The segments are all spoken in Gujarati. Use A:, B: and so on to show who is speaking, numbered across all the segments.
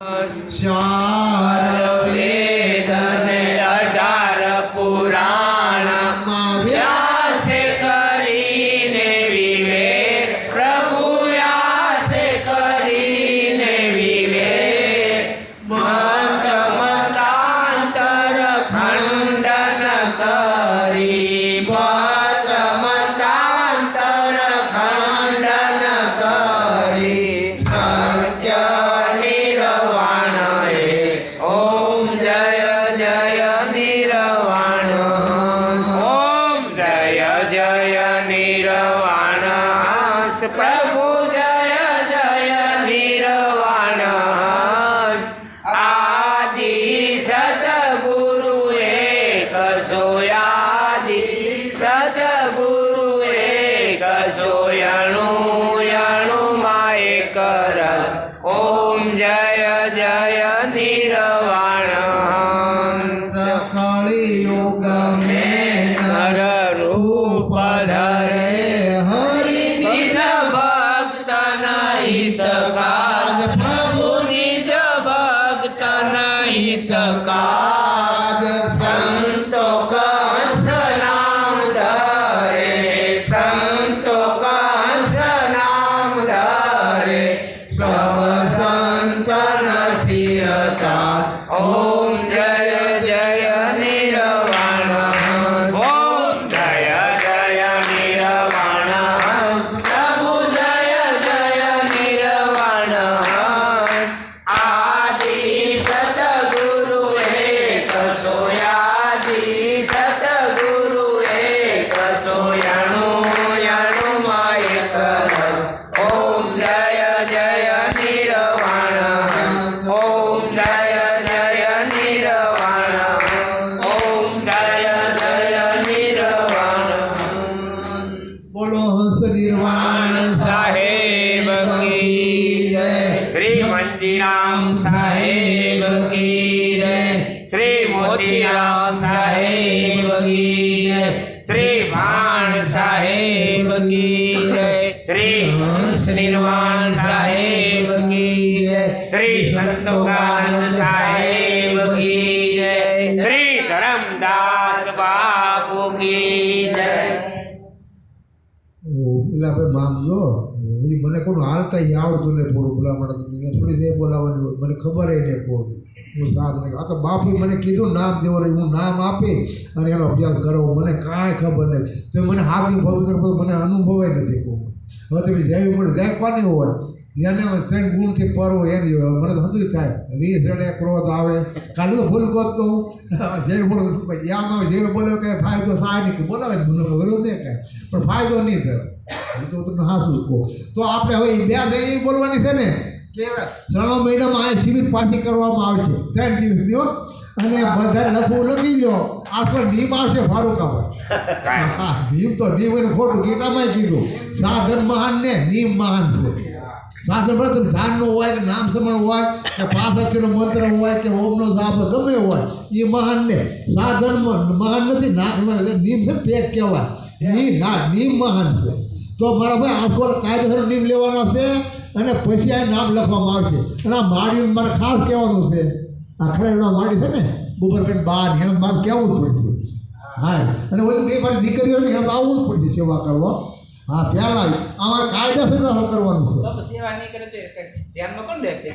A: ચાર વેદ ને 18 પુરાણ વ્યાસે કરીને વિવેક પ્રભુ વ્યાસે કરીને વિવેક મત મતાંતર ખંડન કરી મત મતાંતર ખંડન કરી સત્ય નિર્વાણ હે ઓમ જય જય નિર્વાણ ઓમ જય જય નિર્વાણ પ્રભુ જય જય નિર્વાણ આદિ સતગુરુ એક સોયાદિ સતગુરુ એક સોયણુ યણુ માય કર ઓમ જય જય નિર્વાણ
B: સખળી યુગ મેં
A: નર રૂપ ધરે
B: હરિ
A: નિજ ભક્ત નહિત કાજ પ્રભુ નિજ ભક્ત નહિત કાજ સંતો કંસ નામ ધરે સંતો કંસ નામ ધરે સવ સંતન શિરતા ઓમ જય જય નિર્વાણ ઓમ જય જય નિર્વાણ પ્રભુ જય જય નિર્વાણ આદિ સતગુરુ એક સોયાદિ સતગુરુ એક સોયણુ યણુ માય કર ઓમ જય જય નિર્વાણ ઓમ જય જય નિર્વાણ ઓમ જય જય નિર્વાણ
B: બોલો હંસ નિર્વાણ
A: સાહેબ કી જય શ્રી મંદિરામ સાહેબ કી જય શ્રી મોતીરામ સાહેબ કી જય શ્રી ભાણ સાહેબ કી જય શ્રી હંસ નિર્વાણ સાહેબ કી જય શ્રી સંતોકાન સાહેબ કી જય શ્રી ધરમદાસ બાપુ કી જય
B: પેલા ભાઈ મામ જો એ મને કોણ હાલતા આવડતું ને થોડું પેલા મને થોડી જે બોલાવવાની હોય મને ખબર નહીં થોડું હું સાથ નહીં આ તો બાપુ મને કીધું નામ દેવાનું હું નામ આપી અને એનો અભ્યાસ કરવો મને કાંઈ ખબર નથી તો મને હાથની પવિત્ર મને અનુભવ નથી કોઈ હવે તમે જય પડે જય કોની હોય જેને ત્રણ ગુણથી પરવો એની હોય મને તો બધું થાય રીસ રડે ક્રોધ આવે કાલે તો ભૂલ કરતો જય બોલો યામાં જે બોલે કાંઈ ફાયદો થાય નહીં બોલાવે મને વિરોધ નહીં કાંઈ પણ ફાયદો નહીં થાય એ તો તમને હાસું કહો તો આપણે હવે બે દઈ બોલવાની છે ને કે ત્રણો મહિનામાં આ શિબિર પાછી કરવામાં આવશે 3 દિવસની હો અને બધા લખવું લખી લો આખો નીમ આવશે ફારૂકામાં હા નીમ તો નીમ એને ખોટું ગીતામાં કીધું સાધન મહાન ને નીમ મહાન છે સાધન પ્રથમ ધ્યાનનો હોય કે નામ સમરણ હોય કે 5 અક્ષરનો મંત્ર હોય કે ઓમનો જાપ ગમે હોય એ મહાન ને સાધન મહાન નથી ના એમાં નીમ છે ટેક કહેવાય નીમ મહાન છે તો મારા ભાઈ આખો કાયદેસર નીમ લેવાના છે અને પછી આ નામ લખવામાં આવશે અને આ માળીનું મારે ખાસ કહેવાનું છે આ ખરેડમાં માળી છે ને ગોબરબેન બા ને એને મારે કહેવું જ પડશે હા અને ઓલી બે મારી દીકરીઓ ને એને આવવું જ પડશે સેવા કરવા હા પહેલાં આમાં કાયદેસર કરવાનું છે
C: સેવા નહીં કરે તો ધ્યાનમાં કોણ દેશે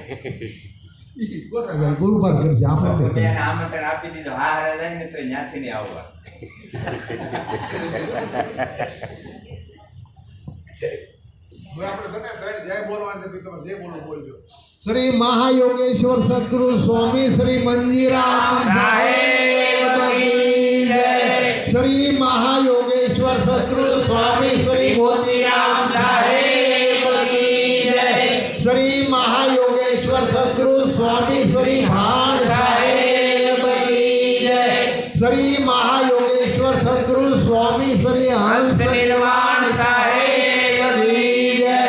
B: ગુરુવાર કરશે આપણે
D: આમંત્રણ આપી દીધું હા હારે જાય ને તો ત્યાંથી નહીં આવવા
B: શ્રી મહાયોગેશ્વર સદગુરુ સ્વામી શ્રી મંદિરામ સાહેબ કી જય શ્રી મહાયોગેશ્વર સદગુરુ સ્વામી શ્રી મોતીરામ સાહેબ કી જય શ્રી મહાયોગેશ્વર સદગુરુ સ્વામી શ્રી ભાણ સાહેબ કી જય શ્રી મહાયોગેશ્વર સદગુરુ સ્વામી શ્રી હંસ નિર્વાણ સાહેબ કી જય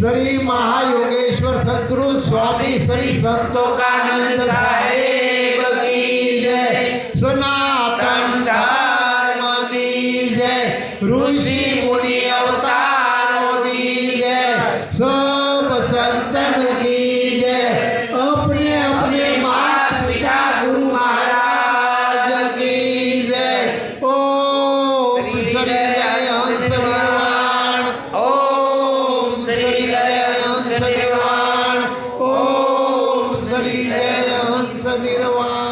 B: શ્રી મહાયોગેશ્વર સદગુરુ સ્વામી શ્રી સંતોકાનંદ સાહેબ કી જય સનાતન ધર્મ કી જય ઋષિ મુનિ અવતારો કી જય सब संतन की जय अपने કી જય હંસ નિર્વાણ